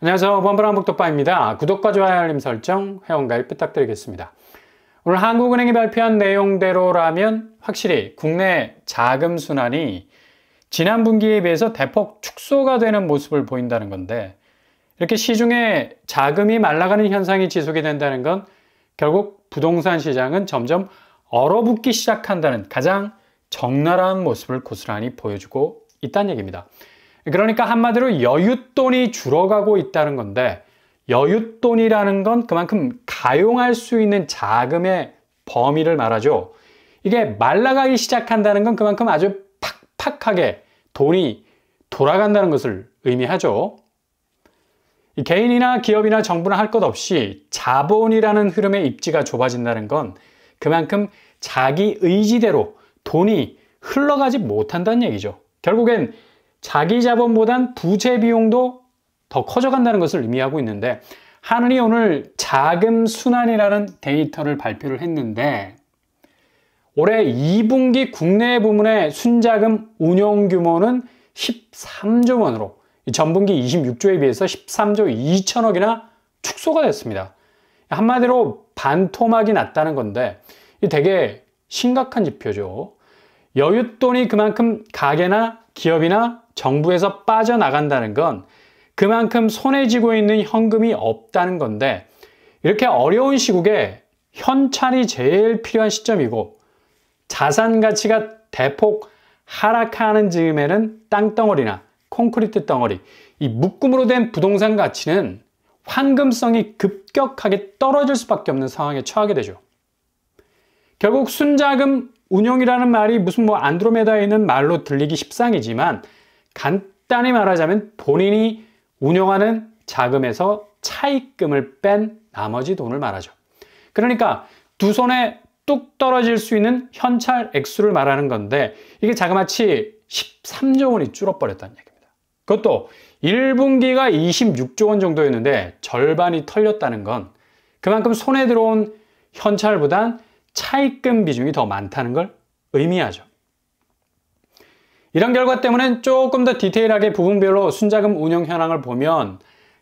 안녕하세요. 범블한북독바입니다. 구독과 좋아요, 알림 설정, 회원가입 부탁드리겠습니다. 오늘 한국은행이 발표한 내용대로라면 확실히 국내 자금 순환이 지난 분기에 비해서 대폭 축소가 되는 모습을 보인다는 건데, 이렇게 시중에 자금이 말라가는 현상이 지속이 된다는 건 결국 부동산 시장은 점점 얼어붙기 시작한다는 가장 적나라한 모습을 고스란히 보여주고 있다는 얘기입니다. 그러니까 한마디로 여윳돈이 줄어가고 있다는 건데, 여윳돈이라는 건 그만큼 가용할 수 있는 자금의 범위를 말하죠. 이게 말라가기 시작한다는 건 그만큼 아주 팍팍하게 돈이 돌아간다는 것을 의미하죠. 개인이나 기업이나 정부나 할 것 없이 자본이라는 흐름의 입지가 좁아진다는 건 그만큼 자기 의지대로 돈이 흘러가지 못한다는 얘기죠. 결국엔 자기 자본보단 부채 비용도 더 커져간다는 것을 의미하고 있는데, 한은이 오늘 자금 순환이라는 데이터를 발표를 했는데, 올해 2분기 국내 부문의 순자금 운용 규모는 13조 원으로 전분기 26조에 비해서 13조 2천억이나 축소가 됐습니다. 한마디로 반토막이 났다는 건데, 이게 되게 심각한 지표죠. 여윳돈이 그만큼 가게나 기업이나 정부에서 빠져나간다는 건 그만큼 손에 쥐고 있는 현금이 없다는 건데, 이렇게 어려운 시국에 현찰이 제일 필요한 시점이고 자산 가치가 대폭 하락하는 즈음에는 땅덩어리나 콘크리트 덩어리, 이 묶음으로 된 부동산 가치는 황금성이 급격하게 떨어질 수밖에 없는 상황에 처하게 되죠. 결국 순자금 운용이라는 말이 무슨 안드로메다에 있는 말로 들리기 십상이지만, 간단히 말하자면 본인이 운용하는 자금에서 차입금을 뺀 나머지 돈을 말하죠. 그러니까 두 손에 뚝 떨어질 수 있는 현찰 액수를 말하는 건데, 이게 자그마치 13조 원이 줄어버렸다는 얘기입니다. 그것도 1분기가 26조 원 정도였는데 절반이 털렸다는 건 그만큼 손에 들어온 현찰보단 차입금 비중이 더 많다는 걸 의미하죠. 이런 결과 때문에 조금 더 디테일하게 부분별로 순자금 운용 현황을 보면,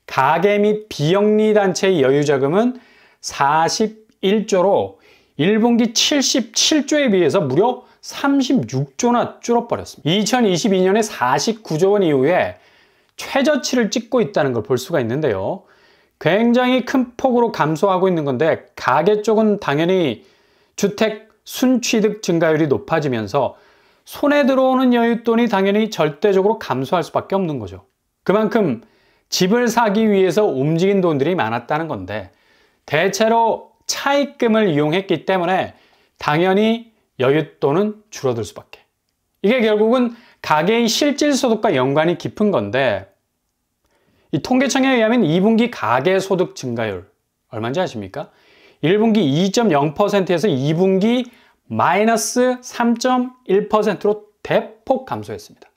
가계 및 비영리 단체의 여유자금은 41조로 1분기 77조에 비해서 무려 36조나 줄어버렸습니다. 2022년에 49조 원 이후에 최저치를 찍고 있다는 걸 볼 수가 있는데요. 굉장히 큰 폭으로 감소하고 있는 건데, 가계 쪽은 당연히 주택 순취득 증가율이 높아지면서 손에 들어오는 여윳돈이 당연히 절대적으로 감소할 수밖에 없는 거죠. 그만큼 집을 사기 위해서 움직인 돈들이 많았다는 건데, 대체로 차입금을 이용했기 때문에 당연히 여윳돈은 줄어들 수밖에. 이게 결국은 가계의 실질소득과 연관이 깊은 건데, 이 통계청에 의하면 2분기 가계소득 증가율 얼마인지 아십니까? 1분기 2.0%에서 2분기 마이너스 3.1%로 대폭 감소했습니다.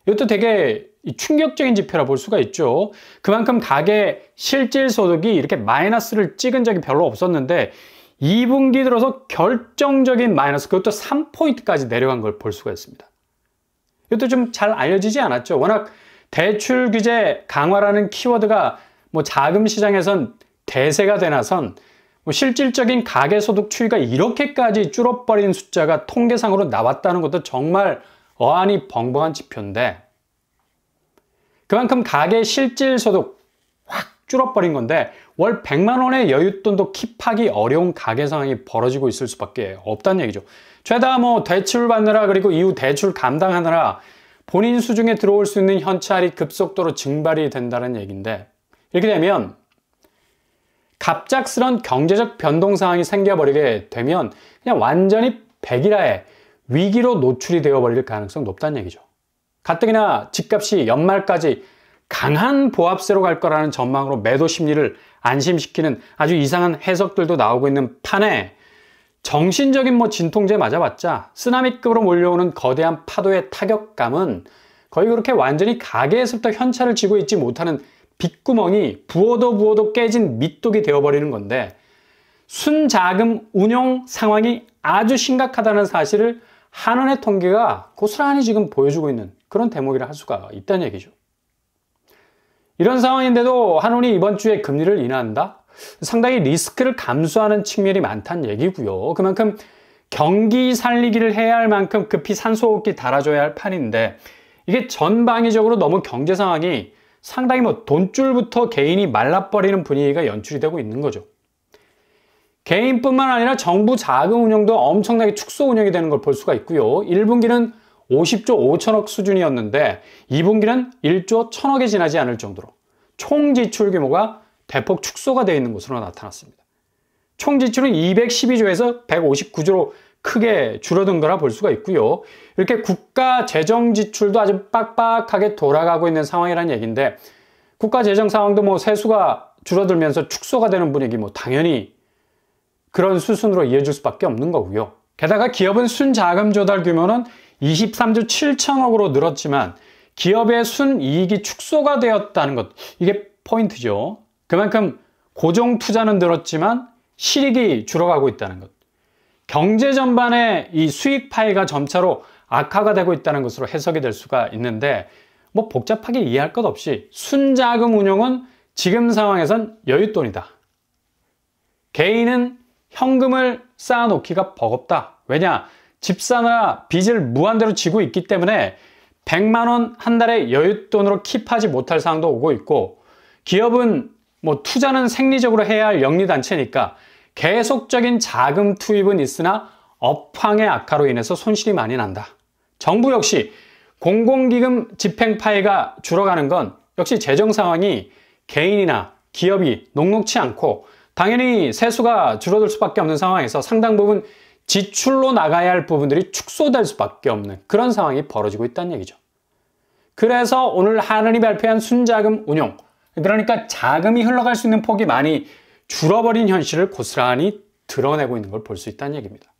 이것도 되게 충격적인 지표라 볼 수가 있죠. 그만큼 가계 실질소득이 이렇게 마이너스를 찍은 적이 별로 없었는데 2분기 들어서 결정적인 마이너스, 그것도 3포인트까지 내려간 걸 볼 수가 있습니다. 이것도 좀 잘 알려지지 않았죠. 워낙 대출 규제 강화라는 키워드가 자금 시장에선 대세가 되나선 실질적인 가계소득 추이가 이렇게까지 줄어버린 숫자가 통계상으로 나왔다는 것도 정말 어안이 벙벙한 지표인데, 그만큼 가계 실질소득 확 줄어버린 건데 월 100만 원의 여윳돈도 킵하기 어려운 가계 상황이 벌어지고 있을 수밖에 없다는 얘기죠. 죄다 대출 받느라, 그리고 이후 대출 감당하느라 본인 수중에 들어올 수 있는 현찰이 급속도로 증발이 된다는 얘기인데, 이렇게 되면 갑작스런 경제적 변동 상황이 생겨버리게 되면 그냥 완전히 백일화의 위기로 노출이 되어버릴 가능성이 높다는 얘기죠. 가뜩이나 집값이 연말까지 강한 보합세로 갈 거라는 전망으로 매도 심리를 안심시키는 아주 이상한 해석들도 나오고 있는 판에, 정신적인 진통제 맞아봤자 쓰나미급으로 몰려오는 거대한 파도의 타격감은 거의 그렇게 완전히 가계에서부터 현찰을 쥐고 있지 못하는 빗구멍이 부어도 깨진 밑독이 되어버리는 건데, 순자금 운용 상황이 아주 심각하다는 사실을 한은의 통계가 고스란히 지금 보여주고 있는 그런 대목이라 할 수가 있다는 얘기죠. 이런 상황인데도 한원이 이번 주에 금리를 인하한다? 상당히 리스크를 감수하는 측면이 많다는 얘기고요. 그만큼 경기 살리기를 해야 할 만큼 급히 산소호흡기 달아줘야 할 판인데 이게 전방위적으로 너무 경제 상황이 상당히 돈줄부터 개인이 말라버리는 분위기가 연출이 되고 있는 거죠. 개인뿐만 아니라 정부 자금 운용도 엄청나게 축소 운영이 되는 걸 볼 수가 있고요. 1분기는 50조 5천억 수준이었는데 2분기는 1조 1천억에 지나지 않을 정도로 총 지출 규모가 대폭 축소가 되어 있는 것으로 나타났습니다. 총 지출은 212조에서 159조로 크게 줄어든 거라 볼 수가 있고요. 이렇게 국가 재정 지출도 아주 빡빡하게 돌아가고 있는 상황이라는 얘기인데 국가 재정 상황도 세수가 줄어들면서 축소가 되는 분위기 당연히 그런 수순으로 이어질 수밖에 없는 거고요. 게다가 기업은 순자금 조달 규모는 23조 7천억으로 늘었지만 기업의 순이익이 축소가 되었다는 것, 이게 포인트죠. 그만큼 고정 투자는 늘었지만 실익이 줄어가고 있다는 것. 경제 전반의 이 수익 파이가 점차로 악화가 되고 있다는 것으로 해석이 될 수가 있는데 복잡하게 이해할 것 없이 순자금 운용은 지금 상황에선 여윳돈이다. 개인은 현금을 쌓아놓기가 버겁다. 왜냐? 집 사느라 빚을 무한대로 지고 있기 때문에 100만 원 한 달에 여윳돈으로 킵하지 못할 상황도 오고 있고 기업은 투자는 생리적으로 해야 할 영리단체니까 계속적인 자금 투입은 있으나 업황의 악화로 인해서 손실이 많이 난다. 정부 역시 공공기금 집행 파이가 줄어가는 건 역시 재정 상황이 개인이나 기업이 녹록치 않고 당연히 세수가 줄어들 수밖에 없는 상황에서 상당 부분 지출로 나가야 할 부분들이 축소될 수밖에 없는 그런 상황이 벌어지고 있다는 얘기죠. 그래서 오늘 한은이 발표한 순자금 운용, 그러니까 자금이 흘러갈 수 있는 폭이 많이 줄어버린 현실을 고스란히 드러내고 있는 걸 볼 수 있다는 얘기입니다.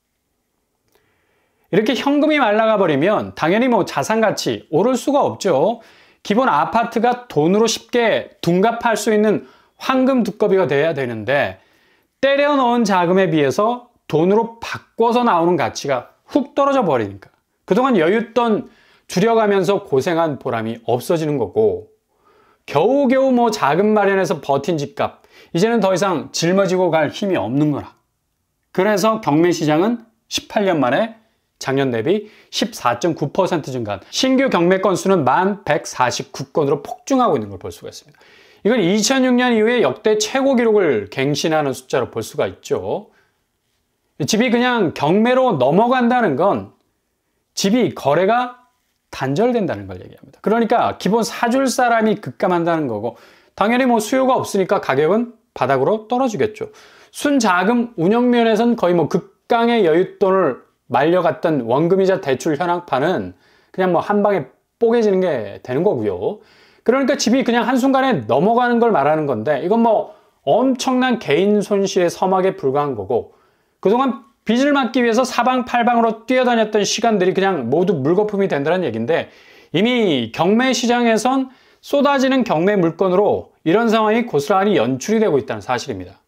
이렇게 현금이 말라가 버리면 당연히 자산 가치 오를 수가 없죠. 기본 아파트가 돈으로 쉽게 둔갑할 수 있는 황금 두꺼비가 돼야 되는데 때려 넣은 자금에 비해서 돈으로 바꿔서 나오는 가치가 훅 떨어져 버리니까 그동안 여윳돈 줄여가면서 고생한 보람이 없어지는 거고 겨우겨우 자금 마련해서 버틴 집값 이제는 더 이상 짊어지고 갈 힘이 없는 거라. 그래서 경매 시장은 18년 만에 작년 대비 14.9% 증가한 신규 경매 건수는 1149건으로 폭증하고 있는 걸 볼 수가 있습니다. 이건 2006년 이후에 역대 최고 기록을 갱신하는 숫자로 볼 수가 있죠. 집이 그냥 경매로 넘어간다는 건 집이 거래가 단절된다는 걸 얘기합니다. 그러니까 기본 사줄 사람이 급감한다는 거고 당연히 수요가 없으니까 가격은 바닥으로 떨어지겠죠. 순자금 운영 면에선 거의 극강의 여윳돈을 말려갔던 원금이자 대출 현황판은 그냥 한 방에 뽀개지는 게 되는 거고요. 그러니까 집이 그냥 한순간에 넘어가는 걸 말하는 건데 이건 엄청난 개인 손실의 서막에 불과한 거고 그동안 빚을 막기 위해서 사방팔방으로 뛰어다녔던 시간들이 그냥 모두 물거품이 된다는 얘기인데 이미 경매 시장에선 쏟아지는 경매 물건으로 이런 상황이 고스란히 연출이 되고 있다는 사실입니다.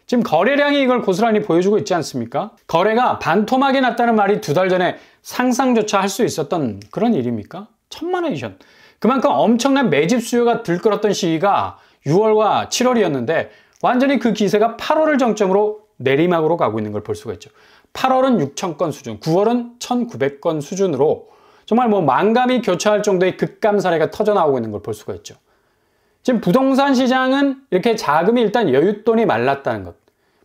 지금 거래량이 이걸 고스란히 보여주고 있지 않습니까? 거래가 반토막이 났다는 말이 2달 전에 상상조차 할 수 있었던 그런 일입니까? 천만에이션. 그만큼 엄청난 매집 수요가 들끓었던 시기가 6월과 7월이었는데 완전히 그 기세가 8월을 정점으로 내리막으로 가고 있는 걸 볼 수가 있죠. 8월은 6,000건 수준, 9월은 1,900건 수준으로 정말 만감이 교차할 정도의 급감 사례가 터져나오고 있는 걸 볼 수가 있죠. 지금 부동산 시장은 이렇게 자금이 일단 여윳돈이 말랐다는 것,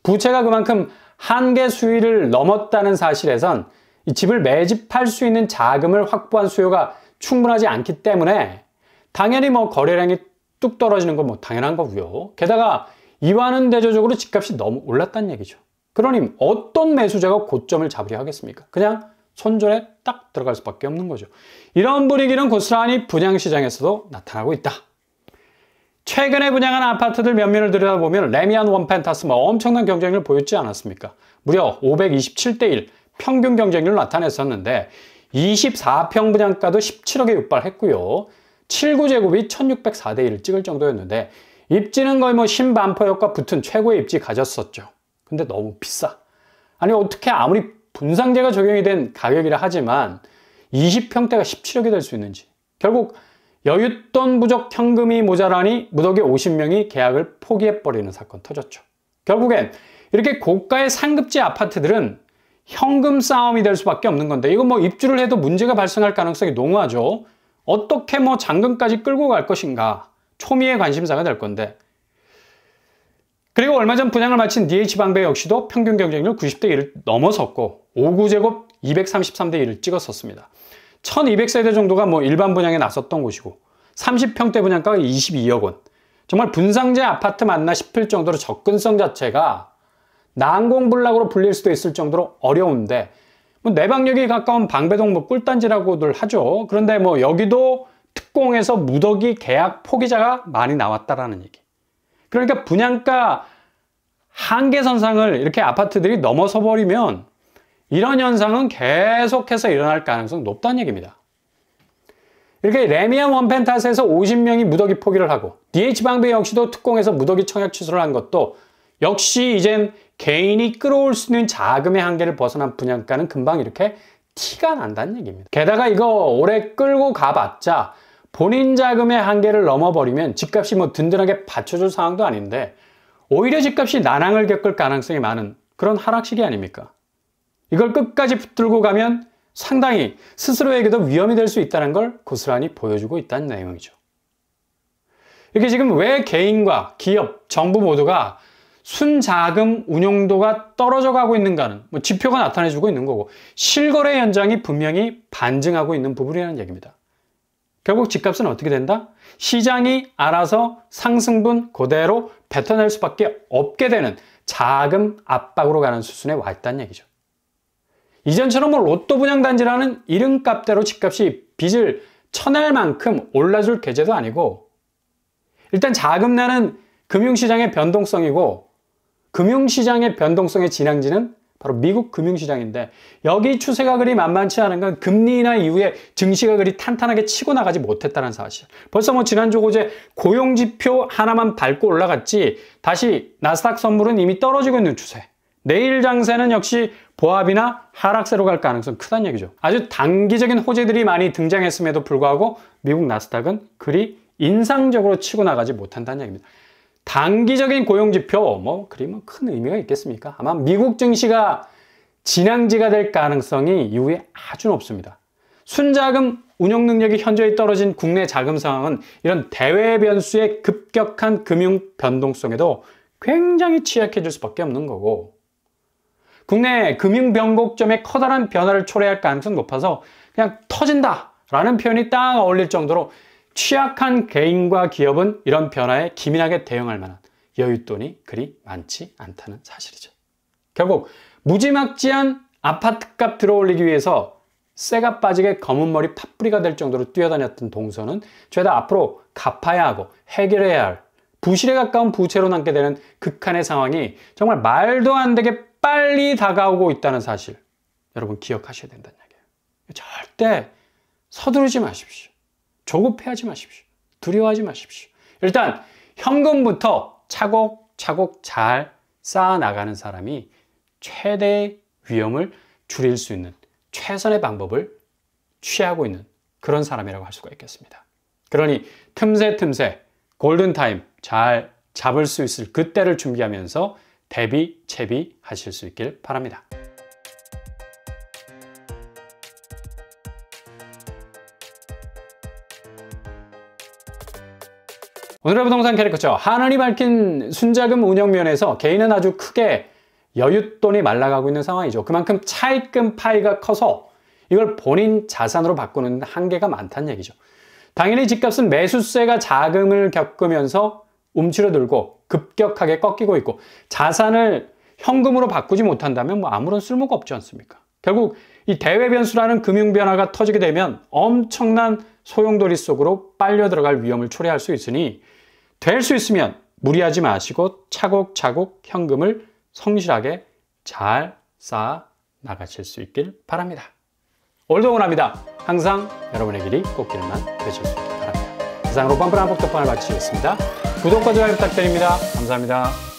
부채가 그만큼 한계 수위를 넘었다는 사실에선 이 집을 매집할 수 있는 자금을 확보한 수요가 충분하지 않기 때문에 당연히 거래량이 뚝 떨어지는 건 당연한 거고요. 게다가 이와는 대조적으로 집값이 너무 올랐다는 얘기죠. 그러니 어떤 매수자가 고점을 잡으려 하겠습니까? 그냥 손절에 딱 들어갈 수밖에 없는 거죠. 이런 분위기는 고스란히 분양시장에서도 나타나고 있다. 최근에 분양한 아파트들 몇몇을 들여다보면 레미안 원펜타스 엄청난 경쟁력을 보였지 않았습니까? 무려 527대 1 평균 경쟁률을 나타냈었는데 24평 분양가도 17억에 육박했고요. 7구제곱이 1604대 1을 찍을 정도였는데 입지는 거의 신반포역과 붙은 최고의 입지 가졌었죠. 근데 너무 비싸. 아니 어떻게 아무리 분상제가 적용이 된 가격이라 하지만 20평대가 17억이 될 수 있는지. 결국 여윳돈 부족 현금이 모자라니 무더기 50명이 계약을 포기해버리는 사건 터졌죠. 결국엔 이렇게 고가의 상급지 아파트들은 현금 싸움이 될 수밖에 없는 건데, 이거 뭐 입주를 해도 문제가 발생할 가능성이 농후하죠. 어떻게 뭐 잔금까지 끌고 갈 것인가, 초미의 관심사가 될 건데. 그리고 얼마 전 분양을 마친 DH방배 역시도 평균 경쟁률 90대 1을 넘어섰고 5구제곱 233대 1을 찍었었습니다. 1200세대 정도가 뭐 일반 분양에 나섰던 곳이고 30평대 분양가가 22억 원. 정말 분상제 아파트 맞나 싶을 정도로 접근성 자체가 난공불락으로 불릴 수도 있을 정도로 어려운데, 뭐 내방역이 가까운 방배동 뭐 꿀단지라고들 하죠. 그런데 뭐 여기도 특공에서 무더기 계약 포기자가 많이 나왔다라는 얘기. 그러니까 분양가 한계선상을 이렇게 아파트들이 넘어서 버리면 이런 현상은 계속해서 일어날 가능성이 높다는 얘기입니다. 이렇게 레미안 원펜타스에서 50명이 무더기 포기를 하고 DH방배 역시도 특공에서 무더기 청약 취소를 한 것도 역시 이젠 개인이 끌어올 수 있는 자금의 한계를 벗어난 분양가는 금방 이렇게 티가 난다는 얘기입니다. 게다가 이거 오래 끌고 가봤자 본인 자금의 한계를 넘어버리면 집값이 뭐 든든하게 받쳐줄 상황도 아닌데 오히려 집값이 난항을 겪을 가능성이 많은 그런 하락시기 아닙니까? 이걸 끝까지 붙들고 가면 상당히 스스로에게도 위험이 될 수 있다는 걸 고스란히 보여주고 있다는 내용이죠. 이게 지금 왜 개인과 기업, 정부 모두가 순자금 운용도가 떨어져 가고 있는가는 뭐 지표가 나타내주고 있는 거고, 실거래 현장이 분명히 반증하고 있는 부분이라는 얘기입니다. 결국 집값은 어떻게 된다? 시장이 알아서 상승분 그대로 뱉어낼 수밖에 없게 되는 자금 압박으로 가는 수순에 와 있다는 얘기죠. 이전처럼 뭐 로또 분양단지라는 이름값대로 집값이 빚을 쳐낼 만큼 올라줄 계제도 아니고, 일단 자금난은 금융시장의 변동성이고, 금융시장의 변동성의 진앙지는 바로 미국 금융시장인데, 여기 추세가 그리 만만치 않은 건 금리 인하 이후에 증시가 그리 탄탄하게 치고 나가지 못했다는 사실. 벌써 뭐 지난주 어제 고용지표 하나만 밟고 올라갔지 다시 나스닥 선물은 이미 떨어지고 있는 추세. 내일 장세는 역시 보합이나 하락세로 갈 가능성이 크다는 얘기죠. 아주 단기적인 호재들이 많이 등장했음에도 불구하고 미국 나스닥은 그리 인상적으로 치고 나가지 못한다는 얘기입니다. 단기적인 고용지표 뭐 그리 뭐 큰 의미가 있겠습니까? 아마 미국 증시가 진앙지가 될 가능성이 이후에 아주 높습니다. 순자금 운용 능력이 현저히 떨어진 국내 자금 상황은 이런 대외 변수의 급격한 금융 변동성에도 굉장히 취약해질 수밖에 없는 거고, 국내 금융 변곡점에 커다란 변화를 초래할 가능성이 높아서 그냥 터진다라는 표현이 딱 어울릴 정도로 취약한 개인과 기업은 이런 변화에 기민하게 대응할 만한 여윳돈이 그리 많지 않다는 사실이죠. 결국 무지막지한 아파트값 들어올리기 위해서 쇠가 빠지게 검은 머리 팥뿌리가 될 정도로 뛰어다녔던 동서는 죄다 앞으로 갚아야 하고 해결해야 할 부실에 가까운 부채로 남게 되는 극한의 상황이 정말 말도 안 되게 빨리 다가오고 있다는 사실, 여러분 기억하셔야 된다는 얘기예요. 절대 서두르지 마십시오. 조급해하지 마십시오. 두려워하지 마십시오. 일단 현금부터 차곡차곡 잘 쌓아나가는 사람이 최대의 위험을 줄일 수 있는 최선의 방법을 취하고 있는 그런 사람이라고 할 수가 있겠습니다. 그러니 틈새 골든타임 잘 잡을 수 있을 그때를 준비하면서 대비, 채비 하실 수 있길 바랍니다. 오늘의 부동산 캐릭터죠. 하늘이 밝힌 순자금 운영 면에서 개인은 아주 크게 여윳돈이 말라가고 있는 상황이죠. 그만큼 차입금 파이가 커서 이걸 본인 자산으로 바꾸는 한계가 많다는 얘기죠. 당연히 집값은 매수세가 자금을 겪으면서 움츠러들고 급격하게 꺾이고 있고, 자산을 현금으로 바꾸지 못한다면 뭐 아무런 쓸모가 없지 않습니까? 결국 이 대외 변수라는 금융 변화가 터지게 되면 엄청난 소용돌이 속으로 빨려 들어갈 위험을 초래할 수 있으니 될 수 있으면 무리하지 마시고 차곡차곡 현금을 성실하게 잘 쌓아 나가실 수 있길 바랍니다. 오늘도 응원합니다. 항상 여러분의 길이 꽃길만 되실 수 있길 바랍니다. 이상으로 뻔뻔한 복덕방을 마치겠습니다. 구독과 좋아요 부탁드립니다. 감사합니다.